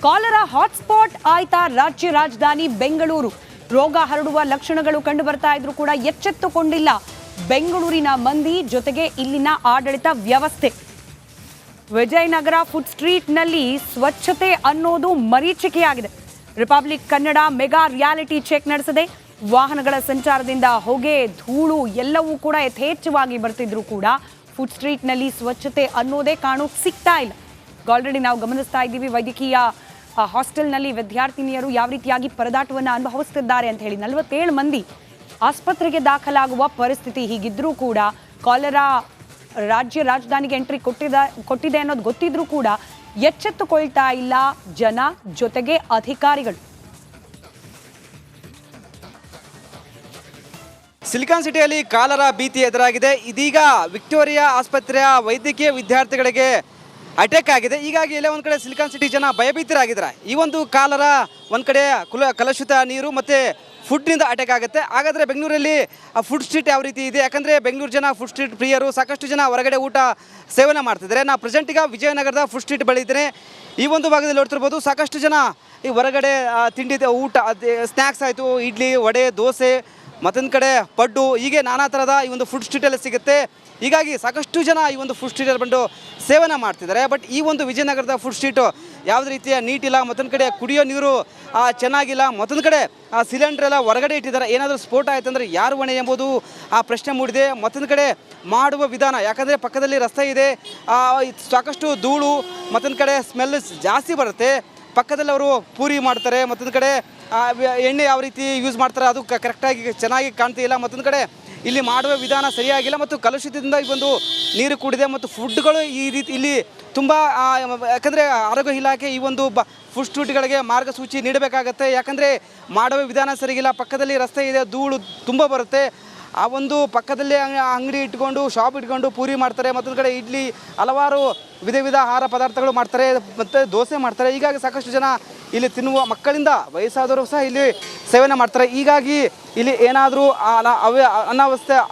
Cholera hotspot ಆಯ್ತಾ ರಾಜ್ಯ ರಾಜಧಾನಿ ಬೆಂಗಳೂರು. ರೋಗ ಹರಡುವ ಲಕ್ಷಣಗಳು ಕಂಡು ಬರ್ತಾ ಇದ್ರು ಕೂಡ ಎಚ್ಚೆತ್ತುಕೊಂಡಿಲ್ಲ ಬೆಂಗಳೂರಿನ ಮಂದಿ, ಜೊತೆಗೆ ಇಲ್ಲಿನ ಆಡಳಿತ ವ್ಯವಸ್ಥೆ. ವಿಜಯನಗರ ಫುಡ್ ಸ್ಟ್ರೀಟ್ ನಲ್ಲಿ ಸ್ವಚ್ಛತೆ ಅನ್ನೋದು ಮರೀಚಿಕೆಯಾಗಿದೆ. Republic Kannada mega reality check ನಡೆಸಿದೆ. ವಾಹನಗಳ ಸಂಚಾರದಿಂದ ಹೊಗೆ, ಧೂಳು ಎಲ್ಲವೂ ಕೂಡ ಯಥೇಚ್ಛವಾಗಿ ಬರ್ತಿದ್ರು ಕೂಡ ಫುಡ್ ಸ್ಟ್ರೀಟ್ ನಲ್ಲಿ ಸ್ವಚ್ಛತೆ ಅನ್ನೋದೇ ಕಾಣೋಕ್ ಸಿಗ್ತಾ ಇಲ್ಲ. ಆಲ್ರೆಡಿ ನಾವು ಗಮನಿಸ್ತಾ ಇದ್ದೀವಿ ವೈದ್ಯಕೀಯ ಹಾಸ್ಟೆಲ್ನಲ್ಲಿ ವಿದ್ಯಾರ್ಥಿನಿಯರು ಯಾವ ರೀತಿಯಾಗಿ ಪರದಾಟವನ್ನು ಅನುಭವಿಸುತ್ತಿದ್ದಾರೆ ಅಂತ ಹೇಳಿ. 47 ಮಂದಿ ಆಸ್ಪತ್ರೆಗೆ ದಾಖಲಾಗುವ ಪರಿಸ್ಥಿತಿ. ಹೀಗಿದ್ರೂ ಕೂಡ ಕಾಲರಾ ರಾಜ್ಯ ರಾಜಧಾನಿಗೆ ಎಂಟ್ರಿ ಕೊಟ್ಟಿದೆ ಅನ್ನೋದು ಗೊತ್ತಿದ್ರೂ ಕೂಡ ಎಚ್ಚೆತ್ತುಕೊಳ್ತಾ ಇಲ್ಲ ಜನ, ಜೊತೆಗೆ ಅಧಿಕಾರಿಗಳು. ಸಿಲಿಕಾನ್ ಸಿಟಿಯಲ್ಲಿ ಕಾಲರಾ ಭೀತಿ ಎದುರಾಗಿದೆ. ಇದೀಗ ವಿಕ್ಟೋರಿಯಾ ಆಸ್ಪತ್ರೆಯ ವೈದ್ಯಕೀಯ ವಿದ್ಯಾರ್ಥಿಗಳಿಗೆ ಅಟ್ಯಾಕ್ ಆಗಿದೆ. ಹೀಗಾಗಿ ಎಲ್ಲ ಒಂದು ಕಡೆ ಸಿಲಿಕಾನ್ ಸಿಟಿ ಜನ ಭಯಭೀತರಾಗಿದ್ದಾರೆ. ಈ ಒಂದು ಕಾಲರಾ ಒಂದು ಕಡೆ ಕಲುಷಿತ ನೀರು ಮತ್ತು ಫುಡ್ನಿಂದ ಅಟ್ಯಾಕ್ ಆಗುತ್ತೆ. ಹಾಗಾದರೆ ಬೆಂಗಳೂರಲ್ಲಿ ಫುಡ್ ಸ್ಟ್ರೀಟ್ ಯಾವ ರೀತಿ ಇದೆ? ಯಾಕಂದರೆ ಬೆಂಗಳೂರು ಜನ ಫುಡ್ ಸ್ಟ್ರೀಟ್ ಪ್ರಿಯರು, ಸಾಕಷ್ಟು ಜನ ಹೊರಗಡೆ ಊಟ ಸೇವನೆ ಮಾಡ್ತಿದ್ದಾರೆ. ನಾನು ಪ್ರೆಸೆಂಟ್ ಈಗ ವಿಜಯನಗರದ ಫುಡ್ ಸ್ಟ್ರೀಟ್ ಬಳಿ ಇದ್ದೇನೆ. ಈ ಒಂದು ಭಾಗದಲ್ಲಿ ನೋಡ್ತಿರ್ಬೋದು, ಸಾಕಷ್ಟು ಜನ ಈ ಹೊರಗಡೆ ತಿಂಡಿ ಊಟ, ಸ್ನ್ಯಾಕ್ಸ್ ಆಯಿತು, ಇಡ್ಲಿ, ವಡೆ, ದೋಸೆ, ಮತ್ತೊಂದು ಕಡೆ ಪಡ್ಡು, ಹೀಗೆ ನಾನಾ ಥರದ ಈ ಒಂದು ಫುಡ್ ಸ್ಟ್ರೀಟಲ್ಲಿ ಸಿಗುತ್ತೆ. ಹೀಗಾಗಿ ಸಾಕಷ್ಟು ಜನ ಈ ಒಂದು ಫುಡ್ ಸ್ಟ್ರೀಟಲ್ಲಿ ಬಂದು ಸೇವನೆ ಮಾಡ್ತಿದ್ದಾರೆ. ಬಟ್ ಈ ಒಂದು ವಿಜಯನಗರದ ಫುಡ್ ಸ್ಟ್ರೀಟು ಯಾವುದೇ ರೀತಿಯ ನೀಟಿಲ್ಲ. ಮತ್ತೊಂದು ಕಡೆ ಕುಡಿಯೋ ನೀರು ಚೆನ್ನಾಗಿಲ್ಲ. ಮತ್ತೊಂದು ಕಡೆ ಸಿಲಿಂಡರ್ ಎಲ್ಲ ಹೊರಗಡೆ ಇಟ್ಟಿದ್ದಾರೆ. ಏನಾದರೂ ಸ್ಫೋಟ ಆಯಿತು ಅಂದರೆ ಯಾರು ಹೊಣೆ ಎಂಬುದು ಪ್ರಶ್ನೆ ಮೂಡಿದೆ. ಮತ್ತೊಂದು ಕಡೆ ಮಾಡುವ ವಿಧಾನ, ಯಾಕಂದರೆ ಪಕ್ಕದಲ್ಲಿ ರಸ್ತೆ ಇದೆ, ಸಾಕಷ್ಟು ಧೂಳು, ಮತ್ತೊಂದು ಕಡೆ ಸ್ಮೆಲ್ ಜಾಸ್ತಿ ಬರುತ್ತೆ. ಪಕ್ಕದಲ್ಲಿ ಅವರು ಪೂರಿ ಮಾಡ್ತಾರೆ, ಮತ್ತೊಂದು ಕಡೆ ಎಣ್ಣೆ ಯಾವ ರೀತಿ ಯೂಸ್ ಮಾಡ್ತಾರೆ ಅದು ಕರೆಕ್ಟಾಗಿ ಚೆನ್ನಾಗಿ ಕಾಣ್ತಿಲ್ಲ. ಮತ್ತೊಂದು ಕಡೆ ಇಲ್ಲಿ ಮಾಡುವ ವಿಧಾನ ಸರಿಯಾಗಿಲ್ಲ ಮತ್ತು ಕಲುಷಿತದಿಂದ ಈ ಒಂದು ನೀರು ಕೂಡಿದೆ ಮತ್ತು ಫುಡ್ಗಳು ಈ ರೀತಿ ಇಲ್ಲಿ ತುಂಬ, ಯಾಕಂದರೆ ಆರೋಗ್ಯ ಇಲಾಖೆ ಈ ಒಂದು ಫುಡ್ ಸ್ಟ್ರೀಟ್ಗಳಿಗೆ ಮಾರ್ಗಸೂಚಿ ನೀಡಬೇಕಾಗತ್ತೆ. ಯಾಕಂದರೆ ಮಾಡುವ ವಿಧಾನ ಸರಿಗಿಲ್ಲ. ಪಕ್ಕದಲ್ಲಿ ರಸ್ತೆ ಇದೆ, ಧೂಳು ತುಂಬ ಬರುತ್ತೆ. ಆ ಒಂದು ಪಕ್ಕದಲ್ಲೇ ಅಂಗಡಿ ಇಟ್ಕೊಂಡು, ಶಾಪ್ ಇಟ್ಕೊಂಡು ಪೂರಿ ಮಾಡ್ತಾರೆ. ಮತ್ತೊಂದು ಕಡೆ ಇಡ್ಲಿ, ಹಲವಾರು ವಿಧ ಆಹಾರ ಪದಾರ್ಥಗಳು ಮಾಡ್ತಾರೆ ಮತ್ತು ದೋಸೆ ಮಾಡ್ತಾರೆ. ಹೀಗಾಗಿ ಸಾಕಷ್ಟು ಜನ ಇಲ್ಲಿ ತಿನ್ನುವ, ಮಕ್ಕಳಿಂದ ವಯಸ್ಸಾದವರು ಸಹ ಇಲ್ಲಿ ಸೇವನೆ ಮಾಡ್ತಾರೆ. ಹೀಗಾಗಿ ಇಲ್ಲಿ ಏನಾದರೂ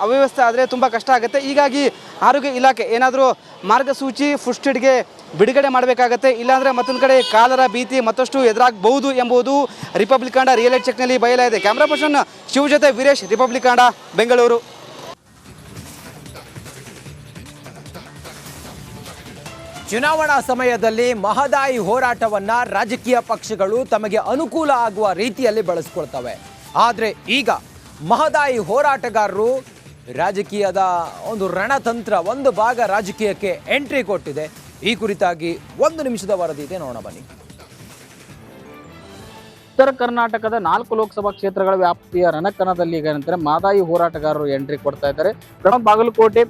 ಅವ್ಯವಸ್ಥೆ ಆದರೆ ತುಂಬ ಕಷ್ಟ ಆಗುತ್ತೆ. ಹೀಗಾಗಿ ಆರೋಗ್ಯ ಇಲಾಖೆ ಏನಾದರೂ ಮಾರ್ಗಸೂಚಿ ಫುಡ್ ಸ್ಟ್ರೀಟ್ಗೆ ಬಿಡುಗಡೆ ಮಾಡಬೇಕಾಗತ್ತೆ. ಇಲ್ಲಾಂದರೆ ಮತ್ತೊಂದು ಕಡೆ ಕಾಲರಾ ಭೀತಿ ಮತ್ತಷ್ಟು ಎದುರಾಗಬಹುದು ಎಂಬುದು ರಿಪಬ್ಲಿಕ್ ಕನ್ನಡ ರಿಯಾಲಿಟಿ ಚೆಕ್ನಲ್ಲಿ ಬಯಲಾಗಿದೆ. ಕ್ಯಾಮ್ರಾ ಪರ್ಸನ್ ಶಿವ ಜೊತೆ ವೀರೇಶ್, ರಿಪಬ್ಲಿಕ್ ಕನ್ನಡ, ಬೆಂಗಳೂರು. ಚುನಾವಣಾ ಸಮಯದಲ್ಲಿ ಮಹದಾಯಿ ಹೋರಾಟವನ್ನ ರಾಜಕೀಯ ಪಕ್ಷಗಳು ತಮಗೆ ಅನುಕೂಲ ಆಗುವ ರೀತಿಯಲ್ಲಿ ಬಳಸ್ಕೊಳ್ತವೆ. ಆದರೆ ಈಗ ಮಹದಾಯಿ ಹೋರಾಟಗಾರರು ರಾಜಕೀಯದ ಒಂದು ರಣತಂತ್ರ, ಒಂದು ಭಾಗ ರಾಜಕೀಯಕ್ಕೆ ಎಂಟ್ರಿ ಕೊಟ್ಟಿದೆ. ಈ ಕುರಿತಾಗಿ 1 ನಿಮಿಷದ ವರದಿ ಇದೆ, ನೋಡೋಣ ಬನ್ನಿ. ಉತ್ತರ ಕರ್ನಾಟಕದ 4 ಲೋಕಸಭಾ ಕ್ಷೇತ್ರಗಳ ವ್ಯಾಪ್ತಿಯ ರಣಕಣದಲ್ಲಿ ಈಗ ಏನಂತಾರೆ ಮಹದಾಯಿ ಹೋರಾಟಗಾರರು ಎಂಟ್ರಿ ಕೊಡ್ತಾ ಇದ್ದಾರೆ. ಬಾಗಲಕೋಟೆ